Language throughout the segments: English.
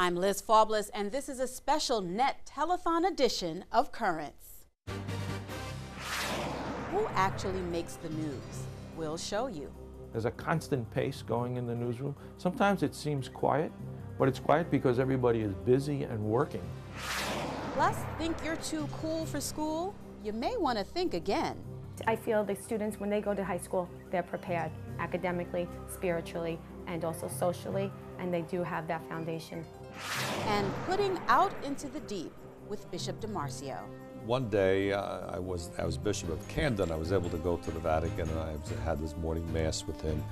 I'm Liz Faubles, and this is a special Net Telethon edition of Currents. Who actually makes the news? We'll show you. There's a constant pace going in the newsroom. Sometimes it seems quiet, but it's quiet because everybody is busy and working. Plus, think you're too cool for school? You may want to think again. I feel the students, when they go to high school, they're prepared academically, spiritually, and also socially, and they do have that foundation. And putting out into the deep with Bishop DiMarzio. One day, I was Bishop of Camden. I was able to go to the Vatican, and I had this morning mass with him.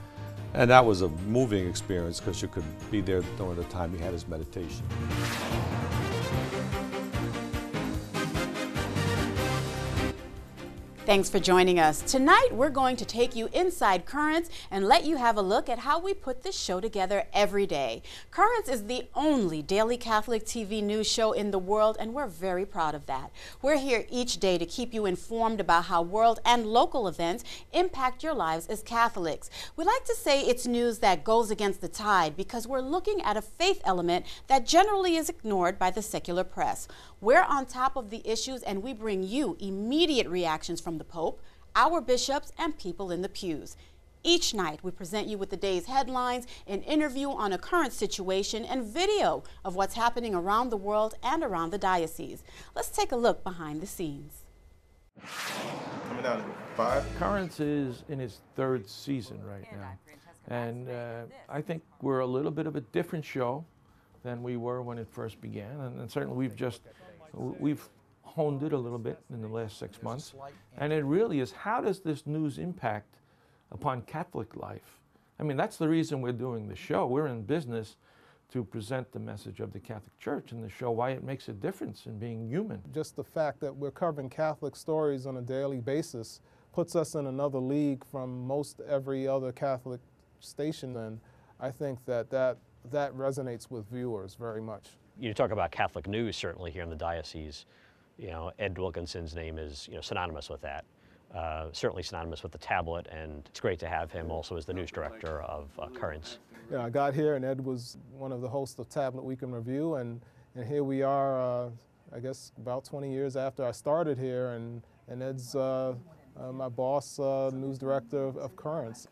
And that was a moving experience because you could be there during the time he had his meditation. Thanks for joining us. Tonight, we're going to take you inside Currents and let you have a look at how we put this show together every day. Currents is the only daily Catholic TV news show in the world, and we're very proud of that. We're here each day to keep you informed about how world and local events impact your lives as Catholics. We like to say it's news that goes against the tide because we're looking at a faith element that generally is ignored by the secular press. We're on top of the issues, and we bring you immediate reactions from the Pope, our bishops, and people in the pews. Each night, we present you with the day's headlines, an interview on a current situation, and video of what's happening around the world and around the diocese. Let's take a look behind the scenes. Coming down to 5. Currents is in its 3rd season right now. And I think we're a little bit of a different show than we were when it first began. And certainly we've honed it a little bit in the last 6 months. And it really is, how does this news impact upon Catholic life? I mean, that's the reason we're doing the show. We're in business to present the message of the Catholic Church and to show why it makes a difference in being human. Just the fact that we're covering Catholic stories on a daily basis puts us in another league from most every other Catholic station, and I think that resonates with viewers very much. You talk about Catholic news, certainly here in the diocese. You know, Ed Wilkinson's name is synonymous with that. Certainly synonymous with the tablet, and it's great to have him also as the news director of Currents. Yeah, I got here and Ed was one of the hosts of Tablet Week in Review, and here we are, I guess about 20 years after I started here, and Ed's my boss, news director of Currents.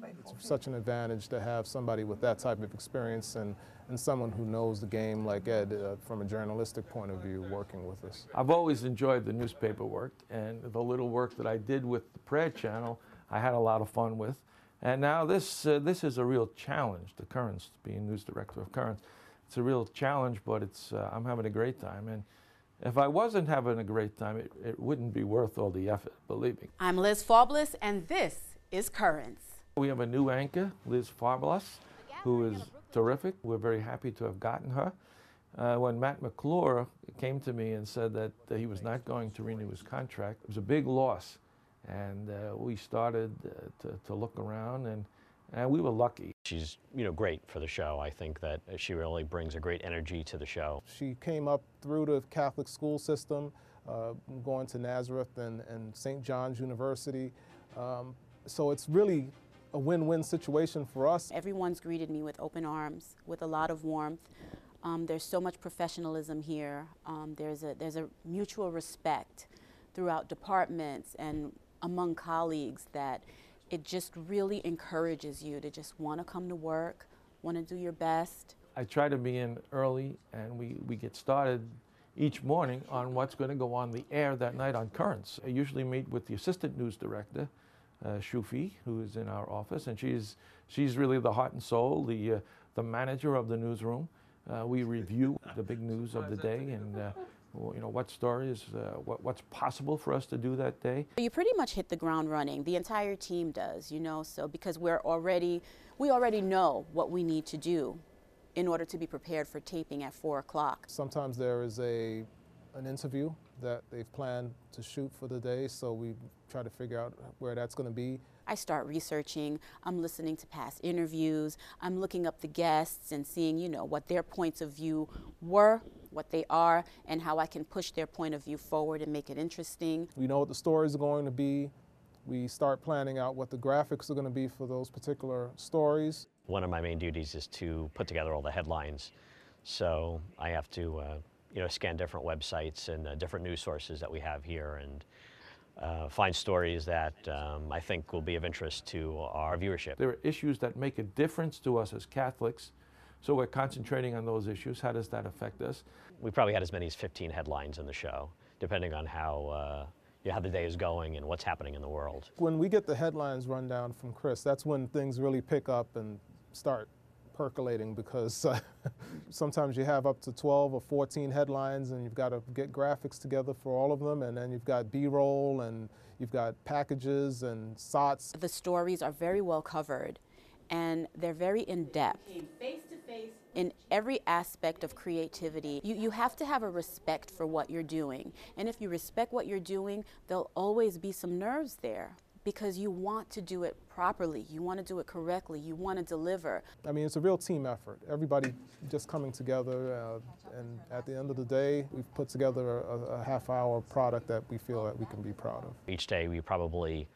It's such an advantage to have somebody with that type of experience and someone who knows the game like Ed from a journalistic point of view working with us. I've always enjoyed the newspaper work, and the little work that I did with the prayer channel, I had a lot of fun with. And now this is a real challenge, the Currents, being news director of Currents. It's a real challenge, but I'm having a great time. And if I wasn't having a great time, it wouldn't be worth all the effort, believe me. I'm Liz Faubles, and this is Currents. We have a new anchor, Liz Faubles, who is terrific. We're very happy to have gotten her. When Matt McClure came to me and said that he was not going to renew his contract, it was a big loss. And we started to look around, and we were lucky. She's great for the show. I think that she really brings a great energy to the show. She came up through the Catholic school system, going to Nazareth and St. John's University. So it's really a win-win situation for us. Everyone's greeted me with open arms, with a lot of warmth. There's so much professionalism here. There's a mutual respect throughout departments and among colleagues that it just really encourages you to just want to come to work, want to do your best. I try to be in early, and we get started each morning on what's going to go on the air that night on Currents. I usually meet with the assistant news director, Shufi, who is in our office, and she's really the heart and soul, the manager of the newsroom. We review the big news of the day and what stories, what's possible for us to do that day. You pretty much hit the ground running. The entire team does, so because we already know what we need to do in order to be prepared for taping at 4 o'clock. Sometimes there is an interview that they've planned to shoot for the day, so we try to figure out where that's going to be. I start researching, I'm listening to past interviews, I'm looking up the guests and seeing, what their points of view were, what they are, and how I can push their point of view forward and make it interesting. We know what the stories are going to be. We start planning out what the graphics are going to be for those particular stories. One of my main duties is to put together all the headlines. So I have to scan different websites and different news sources that we have here and find stories that I think will be of interest to our viewership. There are issues that make a difference to us as Catholics, so we're concentrating on those issues. How does that affect us? We probably had as many as 15 headlines in the show, depending on how the day is going and what's happening in the world. When we get the headlines rundown from Chris, that's when things really pick up and start percolating, because sometimes you have up to 12 or 14 headlines and you've got to get graphics together for all of them, and then you've got B-roll and you've got packages and SOTs. The stories are very well covered and they're very in-depth. In every aspect of creativity, you have to have a respect for what you're doing. And if you respect what you're doing, there'll always be some nerves there, because you want to do it properly, you want to do it correctly, you want to deliver. I mean, it's a real team effort. Everybody just coming together, and at the end of the day, we've put together a half-hour product that we feel that we can be proud of. Each day we probably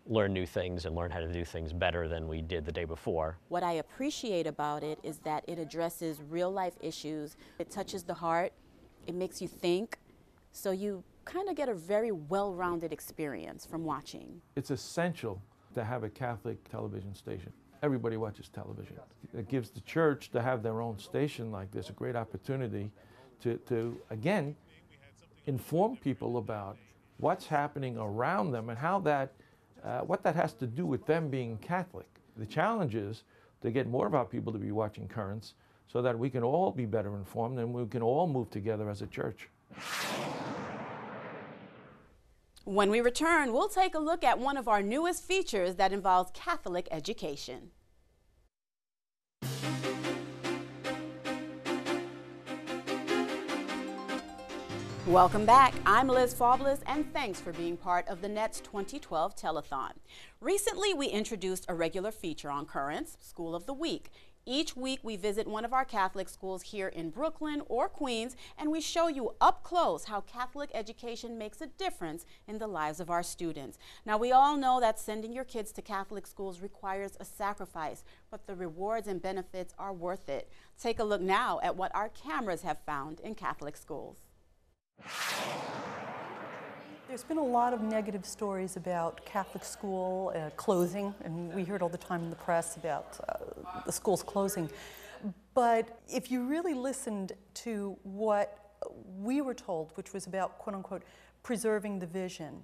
learn new things and learn how to do things better than we did the day before. What I appreciate about it is that it addresses real-life issues. It touches the heart, it makes you think, so you kind of get a very well-rounded experience from watching. It's essential to have a Catholic television station. Everybody watches television. It gives the church to have their own station like this a great opportunity to again, inform people about what's happening around them and how that, what that has to do with them being Catholic. The challenge is to get more of our people to be watching Currents so that we can all be better informed and we can all move together as a church. When we return, we'll take a look at one of our newest features that involves Catholic education. Welcome back. I'm Liz Faubles, and thanks for being part of the Net's 2012 Telethon. Recently, we introduced a regular feature on Currents, School of the Week. Each week, we visit one of our Catholic schools here in Brooklyn or Queens, and we show you up close how Catholic education makes a difference in the lives of our students. Now, we all know that sending your kids to Catholic schools requires a sacrifice, but the rewards and benefits are worth it. Take a look now at what our cameras have found in Catholic schools. There's been a lot of negative stories about Catholic school closing, and we heard all the time in the press about the schools closing. But if you really listened to what we were told, which was about, quote unquote, preserving the vision,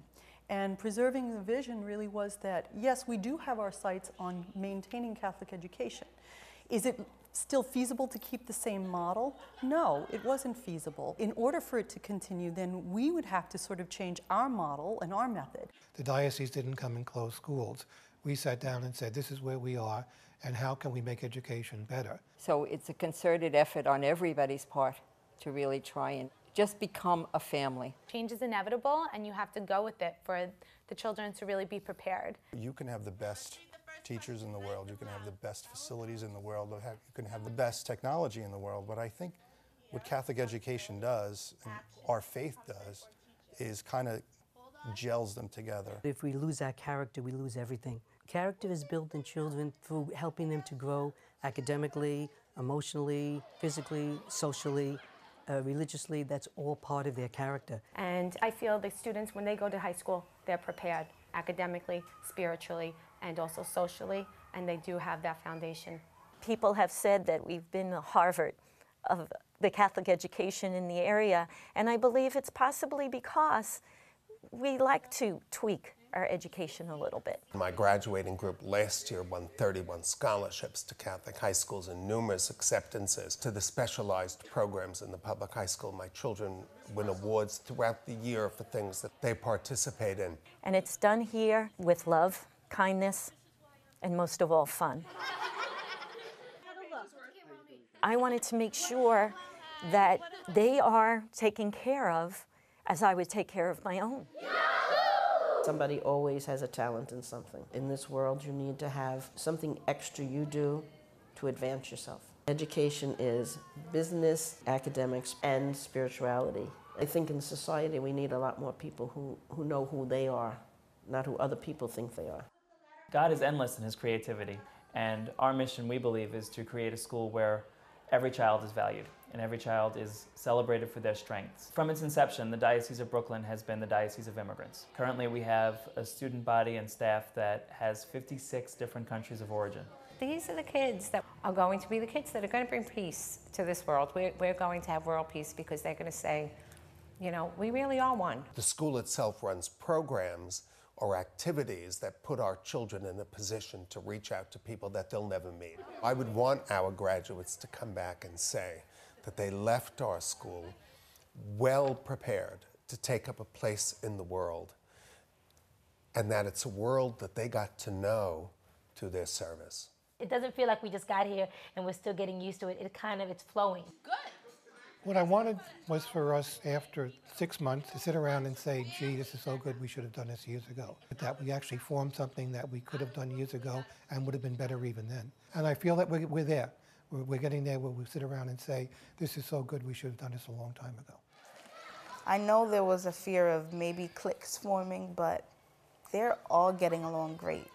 and preserving the vision really was that, yes, we do have our sights on maintaining Catholic education. Is it still feasible to keep the same model? No, it wasn't feasible. In order for it to continue, then we would have to sort of change our model and our method. The diocese didn't come and close schools. We sat down and said, this is where we are, and how can we make education better? So it's a concerted effort on everybody's part to really try and just become a family. Change is inevitable, and you have to go with it for the children to really be prepared. You can have the best teachers in the world, you can have the best facilities in the world, you can have the best technology in the world, but I think what Catholic education does, and our faith does, is kind of gels them together. If we lose our character, we lose everything. Character is built in children through helping them to grow academically, emotionally, physically, socially, religiously. That's all part of their character. And I feel the students, when they go to high school, they're prepared academically, spiritually, and also socially, and they do have that foundation. People have said that we've been the Harvard of the Catholic education in the area, and I believe it's possibly because we like to tweak our education a little bit. My graduating group last year won 31 scholarships to Catholic high schools and numerous acceptances to the specialized programs in the public high school. My children win awards throughout the year for things that they participate in. And it's done here with love, kindness, and most of all, fun. I wanted to make sure that they are taken care of as I would take care of my own. Somebody always has a talent in something. In this world, you need to have something extra you do to advance yourself. Education is business, academics, and spirituality. I think in society we need a lot more people who know who they are, not who other people think they are. God is endless in his creativity, and our mission, we believe, is to create a school where every child is valued and every child is celebrated for their strengths. From its inception, the Diocese of Brooklyn has been the Diocese of Immigrants. Currently, we have a student body and staff that has 56 different countries of origin. These are the kids that are going to be the kids that are going to bring peace to this world. We're going to have world peace because they're going to say, you know, we really are one. The school itself runs programs or activities that put our children in a position to reach out to people that they'll never meet. I would want our graduates to come back and say that they left our school well prepared to take up a place in the world, and that it's a world that they got to know through their service. It doesn't feel like we just got here and we're still getting used to it. It's flowing. Good. What I wanted was for us, after 6 months, to sit around and say, gee, this is so good, we should have done this years ago. That we actually formed something that we could have done years ago and would have been better even then. And I feel that we're there. We're getting there where we sit around and say, this is so good, we should have done this a long time ago. I know there was a fear of maybe cliques forming, but they're all getting along great.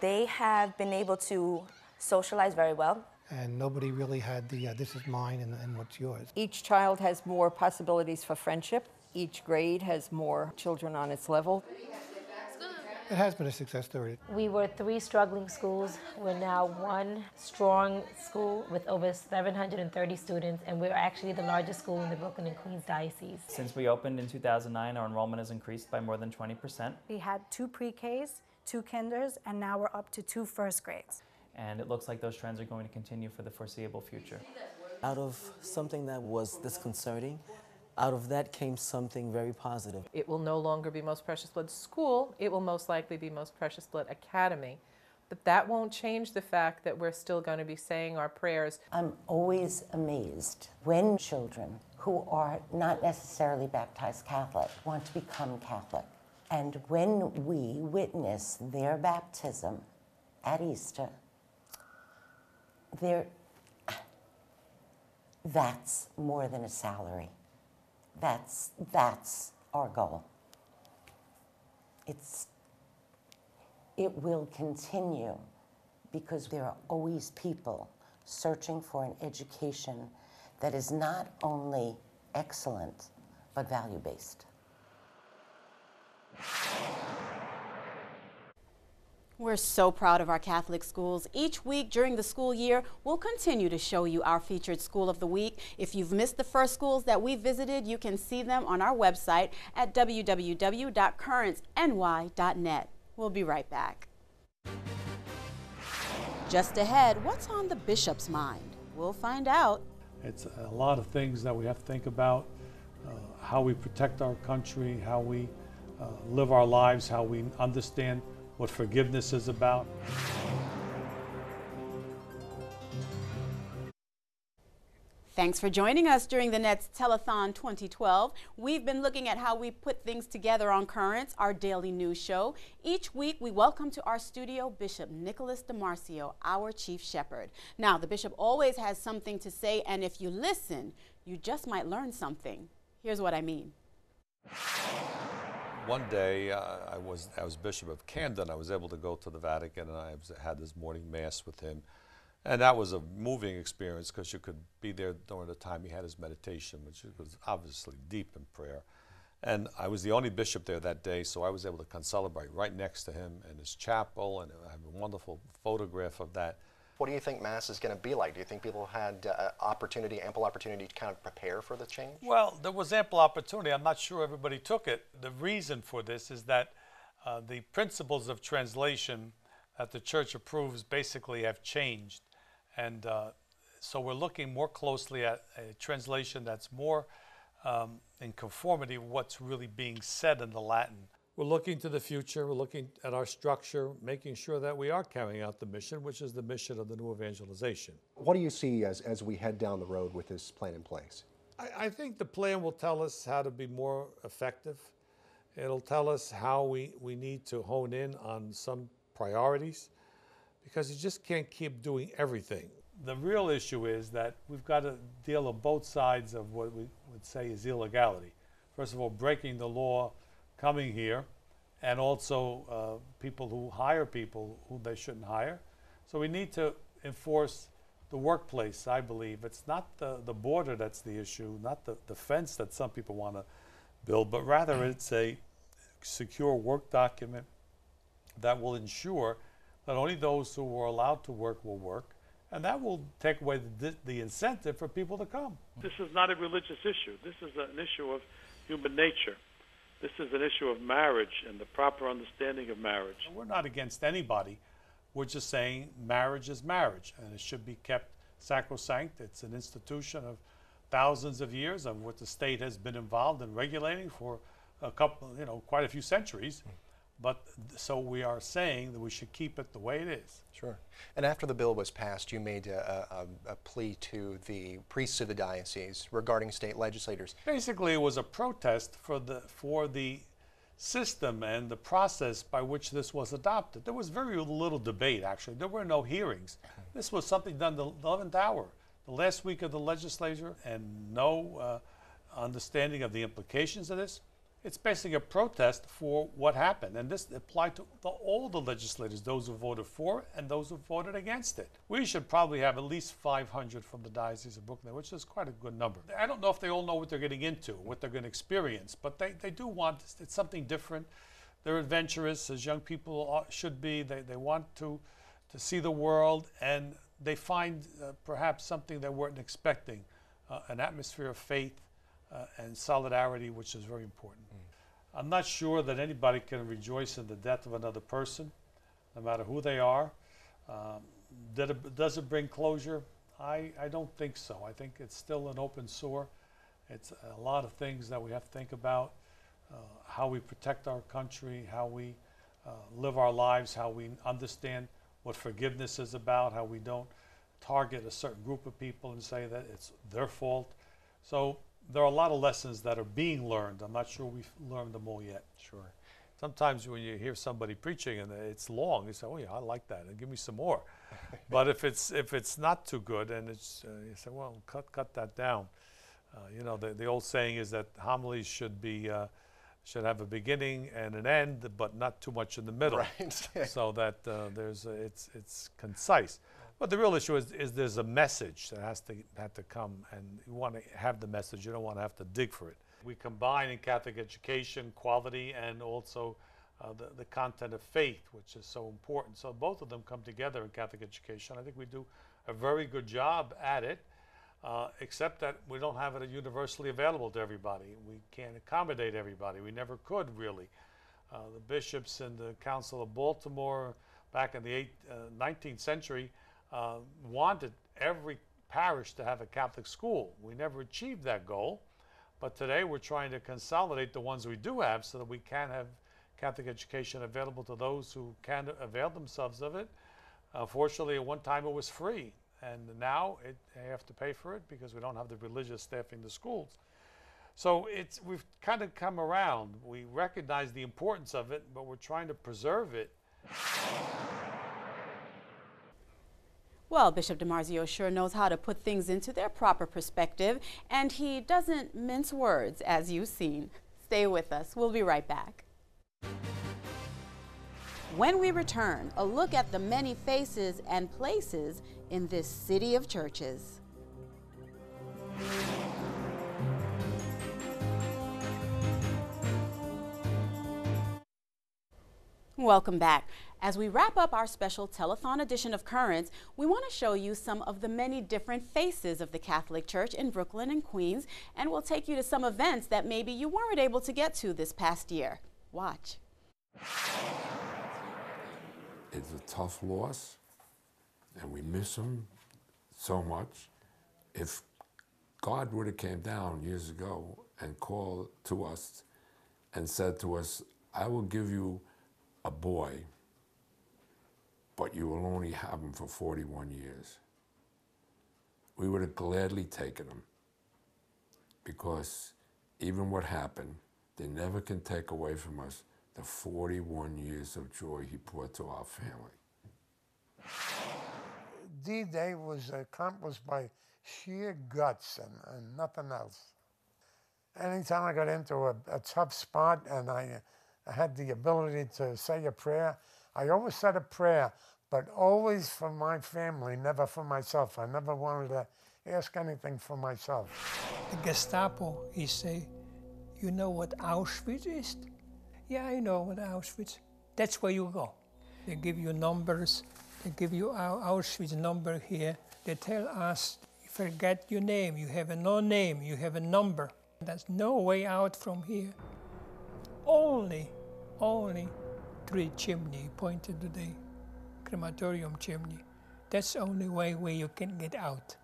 They have been able to socialize very well. And nobody really had the, this is mine and what's yours. Each child has more possibilities for friendship. Each grade has more children on its level. It has been a success story. We were 3 struggling schools. We're now 1 strong school with over 730 students, and we're actually the largest school in the Brooklyn and Queens Diocese. Since we opened in 2009, our enrollment has increased by more than 20%. We had 2 pre-Ks, 2 kinders, and now we're up to 2 first grades. And it looks like those trends are going to continue for the foreseeable future. Out of something that was disconcerting, out of that came something very positive. It will no longer be Most Precious Blood School, it will most likely be Most Precious Blood Academy. But that won't change the fact that we're still going to be saying our prayers. I'm always amazed when children who are not necessarily baptized Catholic want to become Catholic. And when we witness their baptism at Easter, that's more than a salary. That's our goal. It will continue because there are always people searching for an education that is not only excellent, but value-based. We're so proud of our Catholic schools. Each week during the school year, we'll continue to show you our featured School of the Week. If you've missed the first schools that we visited, you can see them on our website at www.currentsny.net. We'll be right back. Just ahead, what's on the bishop's mind? We'll find out. It's a lot of things that we have to think about, how we protect our country, how we live our lives, how we understand what forgiveness is about. Thanks for joining us during the Net's Telethon 2012. We've been looking at how we put things together on Currents, our daily news show. Each week, we welcome to our studio Bishop DiMarzio, our chief shepherd. Now, the bishop always has something to say, and if you listen, you just might learn something. Here's what I mean. One day, I was Bishop of Camden. I was able to go to the Vatican, and I had this morning Mass with him. And that was a moving experience because you could be there during the time he had his meditation, which was obviously deep in prayer. And I was the only bishop there that day, so I was able to celebrate right next to him in his chapel, and I have a wonderful photograph of that. What do you think Mass is going to be like? Do you think people had ample opportunity to kind of prepare for the change? Well, there was ample opportunity. I'm not sure everybody took it. The reason for this is that the principles of translation that the Church approves basically have changed. And so we're looking more closely at a translation that's more in conformity with what's really being said in the Latin. We're looking to the future, we're looking at our structure, making sure that we are carrying out the mission, which is the mission of the new evangelization. What do you see as we head down the road with this plan in place? I think the plan will tell us how to be more effective. It'll tell us how we need to hone in on some priorities, because you just can't keep doing everything. The real issue is that we've got to deal with both sides of what we would say is illegality. First of all, breaking the law, coming here, and also people who hire people who they shouldn't hire. So we need to enforce the workplace, I believe. It's not the border that's the issue, not the fence that some people want to build, but rather it's a secure work document that will ensure that only those who are allowed to work will work, and that will take away the incentive for people to come. This is not a religious issue. This is an issue of human nature. This is an issue of marriage and the proper understanding of marriage. We're not against anybody. We're just saying marriage is marriage, and it should be kept sacrosanct. It's an institution of thousands of years of what the state has been involved in regulating for a couple, quite a few centuries. But so we are saying that we should keep it the way it is. Sure. And after the bill was passed, you made a plea to the priests of the diocese regarding state legislators. Basically, it was a protest for the system and the process by which this was adopted. There was very little debate, actually. There were no hearings. This was something done the 11th hour, the last week of the legislature, and no understanding of the implications of this. It's basically a protest for what happened, and this applied to all the legislators, those who voted for it and those who voted against it. We should probably have at least 500 from the Diocese of Brooklyn, which is quite a good number. I don't know if they all know what they're getting into, what they're going to experience, but they do want, it's something different. They're adventurous, as young people should be. They want to see the world, and they find perhaps something they weren't expecting, an atmosphere of faith and solidarity, which is very important. I'm not sure that anybody can rejoice in the death of another person, no matter who they are. Does it bring closure? I don't think so. I think it's still an open sore. It's a lot of things that we have to think about, how we protect our country, how we live our lives, how we understand what forgiveness is about, how we don't target a certain group of people and say that it's their fault. So there are a lot of lessons that are being learned. I'm not sure we've learned them all yet. Sure. Sometimes when you hear somebody preaching and it's long, you say, "Oh yeah, I like that, and give me some more." But if it's not too good, and it's you say, "Well, cut that down." The old saying is that homilies should have a beginning and an end, but not too much in the middle, right? So that it's concise. But the real issue is there's a message that has to come, and you want to have the message. You don't want to have to dig for it. We combine in Catholic education quality and also the content of faith, which is so important. So both of them come together in Catholic education. I think we do a very good job at it, except that we don't have it universally available to everybody. We can't accommodate everybody. We never could, really. The bishops in the Council of Baltimore back in the 19th century wanted every parish to have a Catholic school. We never achieved that goal, but today we're trying to consolidate the ones we do have so that we can have Catholic education available to those who can avail themselves of it. Fortunately, at one time it was free, and now they have to pay for it because we don't have the religious staffing the schools. So we've kind of come around. We recognize the importance of it, but we're trying to preserve it. Well, Bishop DiMarzio sure knows how to put things into their proper perspective, and he doesn't mince words, as you've seen. Stay with us. We'll be right back. When we return, a look at the many faces and places in this city of churches. Welcome back. As we wrap up our special telethon edition of Currents, we want to show you some of the many different faces of the Catholic Church in Brooklyn and Queens, and we'll take you to some events that maybe you weren't able to get to this past year. Watch. It's a tough loss, and we miss him so much. If God would have came down years ago and called to us and said to us, "I will give you a boy, but you will only have him for 41 years. We would have gladly taken him, because even what happened, they never can take away from us the 41 years of joy he brought to our family. D-Day was accomplished by sheer guts and nothing else. Anytime I got into a tough spot and I had the ability to say a prayer, I always said a prayer but always for my family, never for myself. I never wanted to ask anything for myself. The Gestapo, he say, you know what Auschwitz is? Yeah, I know what Auschwitz. That's where you go. They give you numbers. They give you our Auschwitz number here. They tell us, forget your name. You have no name. You have a number. There's no way out from here. Only 3 chimney pointed to the crematorium chimney. That's the only way where you can get out.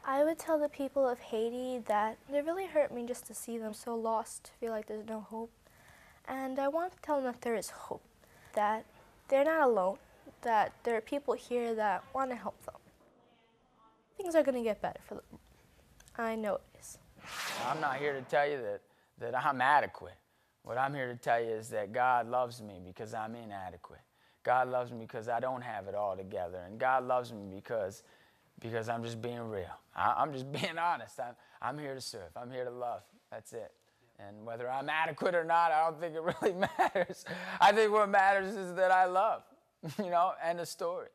I would tell the people of Haiti that it really hurt me just to see them so lost, feel like there's no hope. And I want to tell them that there is hope, that they're not alone, that there are people here that want to help them. Things are going to get better for them. I know it is. I'm not here to tell you that I'm adequate. What I'm here to tell you is that God loves me because I'm inadequate. God loves me because I don't have it all together. And God loves me because I'm just being real. I'm just being honest. I'm here to serve. I'm here to love. That's it. And whether I'm adequate or not, I don't think it really matters. I think what matters is that I love, you know, end of story.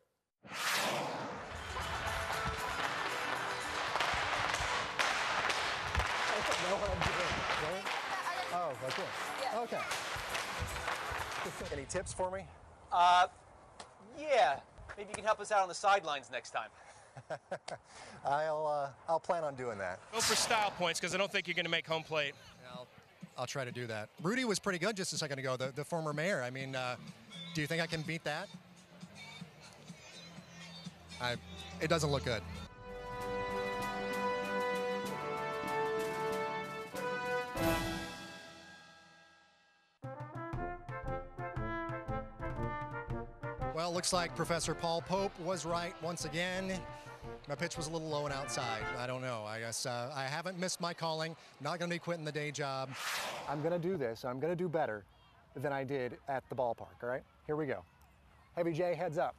Oh, like this? Yeah. Okay. Any tips for me? Yeah. Maybe you can help us out on the sidelines next time. I'll plan on doing that. Go for style points, because I don't think you're going to make home plate. Yeah, I'll try to do that. Rudy was pretty good just a second ago, the former mayor. I mean, do you think I can beat that? It doesn't look good. Well, looks like Professor Paul Pope was right once again. My pitch was a little low and outside. I don't know. I guess I haven't missed my calling. Not going to be quitting the day job. I'm going to do this. I'm going to do better than I did at the ballpark, all right? Here we go. Heavy J, heads up.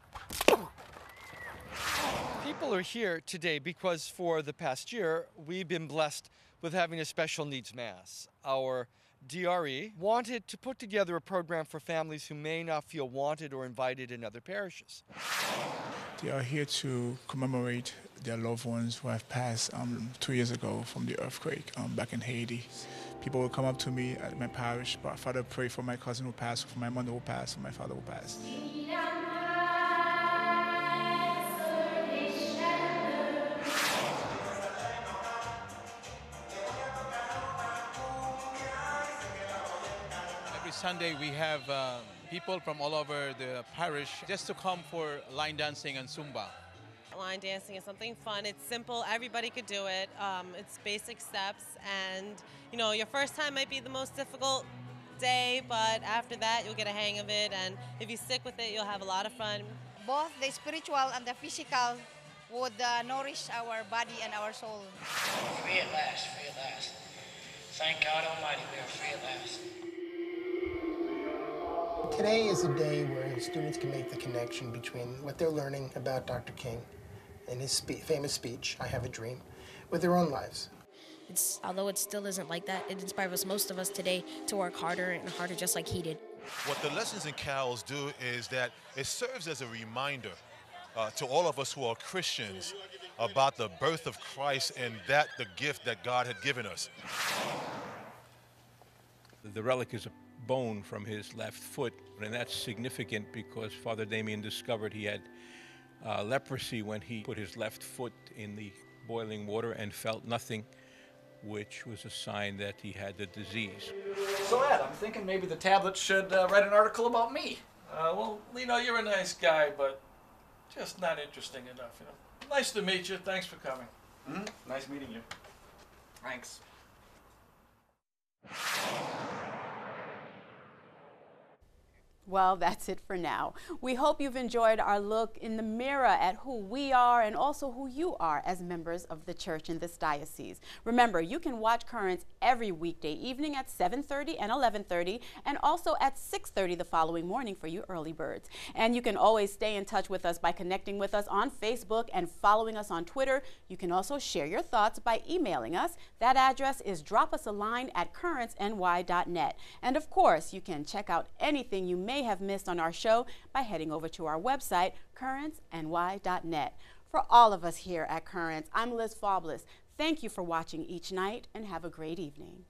People are here today because for the past year, we've been blessed with having a special needs mass. Our DRE wanted to put together a program for families who may not feel wanted or invited in other parishes. They are here to commemorate their loved ones who have passed 2 years ago from the earthquake back in Haiti. People will come up to me at my parish, but Father, pray for my cousin who passed, for my mother who passed, for my father who passed. Sunday we have people from all over the parish just to come for line dancing and Zumba. Line dancing is something fun. It's simple. Everybody could do it. It's basic steps, and you know, your first time might be the most difficult day, but after that you'll get a hang of it, and if you stick with it, you'll have a lot of fun. Both the spiritual and the physical would nourish our body and our soul. Free at last, free at last. Thank God Almighty, we are free at last. Today is a day where students can make the connection between what they're learning about Dr. King and his famous speech, I Have a Dream, with their own lives. Although it still isn't like that, it inspires most of us today to work harder and harder just like he did. What the lessons and carols do is that it serves as a reminder to all of us who are Christians about the birth of Christ and that the gift that God had given us. The relic is a bone from his left foot, and that's significant because Father Damien discovered he had leprosy when he put his left foot in the boiling water and felt nothing, which was a sign that he had the disease. So Ed, I'm thinking maybe the tablet should write an article about me. Well, Lino, you're a nice guy, but just not interesting enough, you know. Nice to meet you. Thanks for coming. Nice meeting you. Thanks. Well, that's it for now. We hope you've enjoyed our look in the mirror at who we are and also who you are as members of the church in this diocese. Remember, you can watch Currents every weekday evening at 7:30 and 11:30 and also at 6:30 the following morning for you early birds. And you can always stay in touch with us by connecting with us on Facebook and following us on Twitter. You can also share your thoughts by emailing us. That address is dropusaline@currentsny.net. And of course, you can check out anything you may may have missed on our show by heading over to our website, currentsny.net. For all of us here at Currents, I'm Liz Faublas. Thank you for watching each night, and have a great evening.